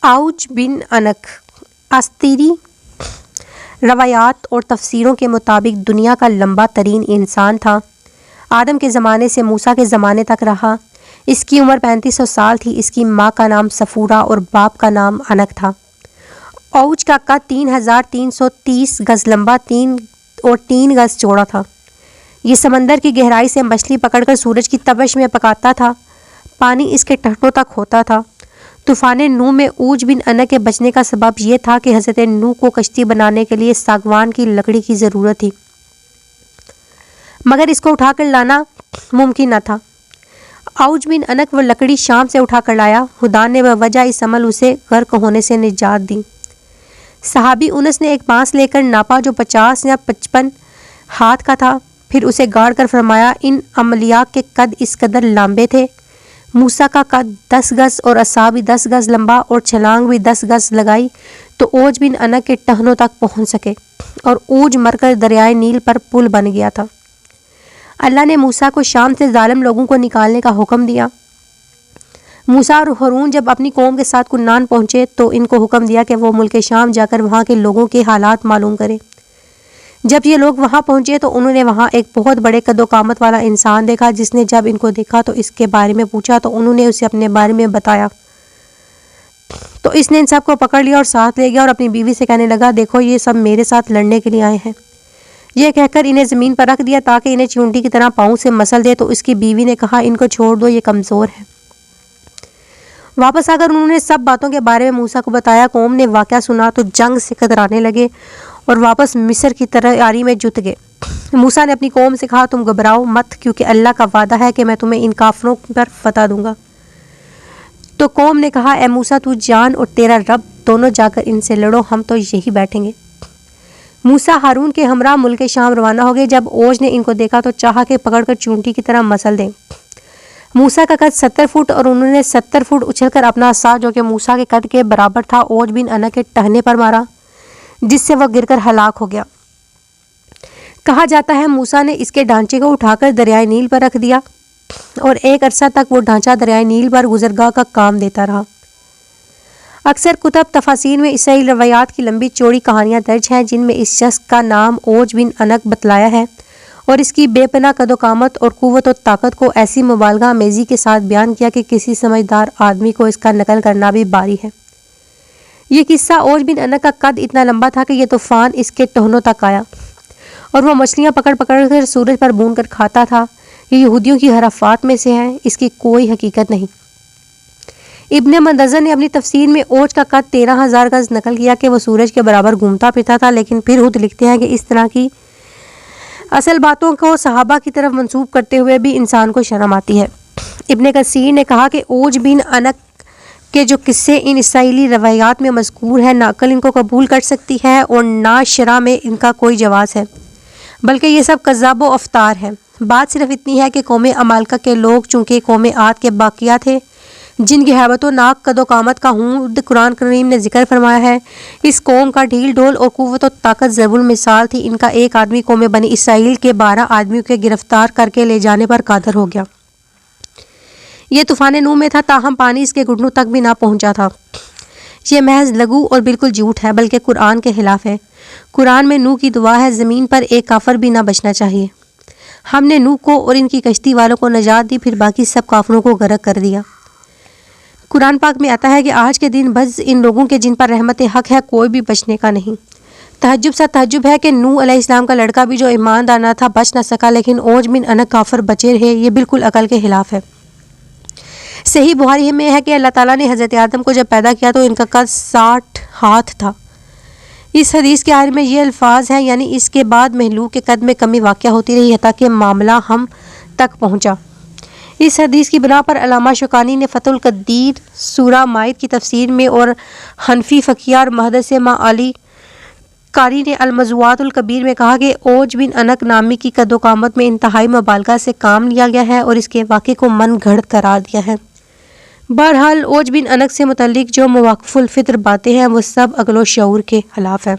اوج بن انک اسطوری روایات اور تفسیروں کے مطابق دنیا کا لمبا ترین انسان تھا۔ آدم کے زمانے سے موسیٰ کے زمانے تک رہا۔ اس کی عمر 3500 سال تھی۔ اس کی ماں کا نام صفورہ اور باپ کا نام انک تھا۔ اوج کا قد 3330 گز لمبا 3 گز چوڑا تھا۔ یہ سمندر کی گہرائی سے مچھلی پکڑ کر سورج کی تپش میں پکاتا تھا۔ پانی اس کے ٹخنوں تک ہوتا تھا۔ طوفان نوح میں اوج بن انک کے بچنے کا سبب یہ تھا کہ حضرت نوح کو کشتی بنانے کے لیے ساگوان کی لکڑی کی ضرورت تھی، مگر اس کو اٹھا کر لانا ممکن نہ تھا۔ اوج بن انک وہ لکڑی شام سے اٹھا کر لایا۔ خدا نے بوجہ اس عمل اسے غرق ہونے سے نجات دی۔ صحابی انس نے ایک بانس لے کر ناپا جو 50 یا 55 ہاتھ کا تھا، پھر اسے گاڑ کر فرمایا ان انبیاء کے قد اس قدر لمبے تھے۔ موسیٰ کا قد 10 گز اور عصا بھی 10 گز لمبا اور چھلانگ بھی 10 گز لگائی تو اوج بن انک کے ٹخنوں تک پہنچ سکے، اور اوج مر کر دریائے نیل پر پل بن گیا تھا۔ اللہ نے موسیٰ کو شام سے ظالم لوگوں کو نکالنے کا حکم دیا۔ موسیٰ اور ہارون جب اپنی قوم کے ساتھ کنعان پہنچے تو ان کو حکم دیا کہ وہ ملک شام جا کر وہاں کے لوگوں کے حالات معلوم کریں۔ جب یہ لوگ وہاں پہنچے تو انہوں نے وہاں ایک بہت بڑے قد و قامت والا انسان دیکھا، جس نے جب ان کو دیکھا تو اس کے بارے میں پوچھا تو انہوں نے اسے اپنے بارے میں بتایا۔ تو اس نے ان سب کو پکڑ لیا اور ساتھ لے گیا اور اپنی بیوی سے کہنے لگا، دیکھو یہ سب میرے ساتھ لڑنے کے لیے آئے ہیں۔ یہ کہہ کر انہیں زمین پر رکھ دیا تاکہ انہیں چونٹی کی طرح پاؤں سے مسل دے، تو اس کی بیوی نے کہا، ان کو چھوڑ دو، یہ کمزور ہے۔ واپس آ کر انہوں نے سب باتوں کے بارے میں موسیٰ کو بتایا۔ قوم نے واقعہ سنا تو جنگ سے کترانے لگے اور واپس مصر کی تیاری میں جت گئے۔ موسیٰ نے اپنی قوم سے کہا، تم گھبراؤ مت، کیونکہ اللہ کا وعدہ ہے کہ میں تمہیں ان کافروں پر فتح دوں گا۔ تو قوم نے کہا، اے موسیٰ تو جان اور تیرا رب دونوں جا کر ان سے لڑو، ہم تو یہی بیٹھیں گے۔ موسیٰ ہارون کے ہمراہ ملک شام روانہ ہو گئے۔ جب اوج نے ان کو دیکھا تو چاہا کہ پکڑ کر چونٹی کی طرح مسل دیں۔ موسیٰ کا قد 70 فٹ اور انہوں نے 70 فٹ اچھل کر اپنا عصا جو کہ موسیٰ کے قد کے برابر تھا اوج بن انک کے ٹہنے پر مارا، جس سے وہ گر کر ہلاک ہو گیا۔ کہا جاتا ہے موسیٰ نے اس کے ڈھانچے کو اٹھا کر دریائے نیل پر رکھ دیا اور ایک عرصہ تک وہ ڈھانچہ دریائے نیل پر گزرگاہ کا کام دیتا رہا۔ اکثر کتب تفاسیر میں اسرائیلی روایات کی لمبی چوڑی کہانیاں درج ہیں جن میں اس شخص کا نام اوج بن انک بتلایا ہے اور اس کی بے پناہ قد و قامت اور قوت و طاقت کو ایسی مبالغہ آمیزی کے ساتھ بیان کیا کہ کسی سمجھدار آدمی کو اس کا نقل کرنا بھی باری ہے۔ یہ قصہ اوج بن انک کا قد اتنا لمبا تھا کہ یہ طوفان اس کے ٹہنوں تک آیا اور وہ مچھلیاں پکڑ کر سورج پر بھون کر کھاتا تھا۔ یہ یہودیوں کی خرافات میں سے ہے، اس کی کوئی حقیقت نہیں۔ ابن مندذر نے اپنی تفسیر میں اوج کا قد 13,000 گز نقل کیا کہ وہ سورج کے برابر گھومتا پھرتا تھا، لیکن پھر خود لکھتے ہیں کہ اس طرح کی اصل باتوں کو صحابہ کی طرف منسوب کرتے ہوئے بھی انسان کو شرم آتی ہے۔ ابن کثیر نے کہا کہ اوج بن انک کے جو قصے ان اسرائیلی روایات میں مذکور ہیں، نہ عقل ان کو قبول کر سکتی ہے اور نہ شرع میں ان کا کوئی جواز ہے، بلکہ یہ سب کذاب و افطار ہیں۔ بات صرف اتنی ہے کہ قوم عمالقہ کے لوگ چونکہ قوم عاد کے باقیات تھے جن کی ہیبت و ناک قد و قامت کا خود قرآن کریم نے ذکر فرمایا ہے، اس قوم کا ڈھیل ڈھول اور قوت و طاقت ضرب المثال تھی۔ ان کا ایک آدمی قوم بنی اسرائیل کے 12 آدمیوں کے گرفتار کر کے لے جانے پر قادر ہو گیا۔ یہ طوفان نوح میں تھا، تاہم پانی اس کے گھٹنوں تک بھی نہ پہنچا تھا۔ یہ محض لغو اور بالکل جھوٹ ہے، بلکہ قرآن کے خلاف ہے۔ قرآن میں نوح کی دعا ہے، زمین پر ایک کافر بھی نہ بچنا چاہیے۔ ہم نے نوح کو اور ان کی کشتی والوں کو نجات دی، پھر باقی سب کافروں کو غرق کر دیا۔ قرآن پاک میں آتا ہے کہ آج کے دن بس ان لوگوں کے جن پر رحمت حق ہے کوئی بھی بچنے کا نہیں۔ تعجب سا تعجب ہے کہ نوح علیہ السلام کا لڑکا بھی جو ایماندار نہ تھا بچ نہ سکا، لیکن اوج بن انک کافر بچے رہے۔ یہ بالکل عقل کے خلاف ہے۔ صحیح بخاری میں ہے کہ اللہ تعالیٰ نے حضرت آدم کو جب پیدا کیا تو ان کا قد 60 ہاتھ تھا۔ اس حدیث کے آخر میں یہ الفاظ ہیں، یعنی اس کے بعد مخلوق کے قد میں کمی واقع ہوتی رہی حتیٰ کہ معاملہ ہم تک پہنچا۔ اس حدیث کی بنا پر علامہ شوکانی نے فتح القدیر سورہ مائد کی تفسیر میں اور حنفی فقیہ اور محدث معالی قاری نے الموضوعات الکبیر میں کہا کہ اوج بن انک نامی کی قد و قامت میں انتہائی مبالغہ سے کام لیا گیا ہے اور اس کے واقعے کو من گھڑت قرار دیا ہے۔ بہرحال اوج بن انک سے متعلق جو مواقف الفطر باتیں ہیں وہ سب عقل و شعور کے خلاف ہے۔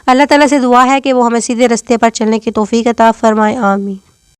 اللہ تعالیٰ سے دعا ہے کہ وہ ہمیں سیدھے رستے پر چلنے کی توفیق عطا فرمائے، آمین۔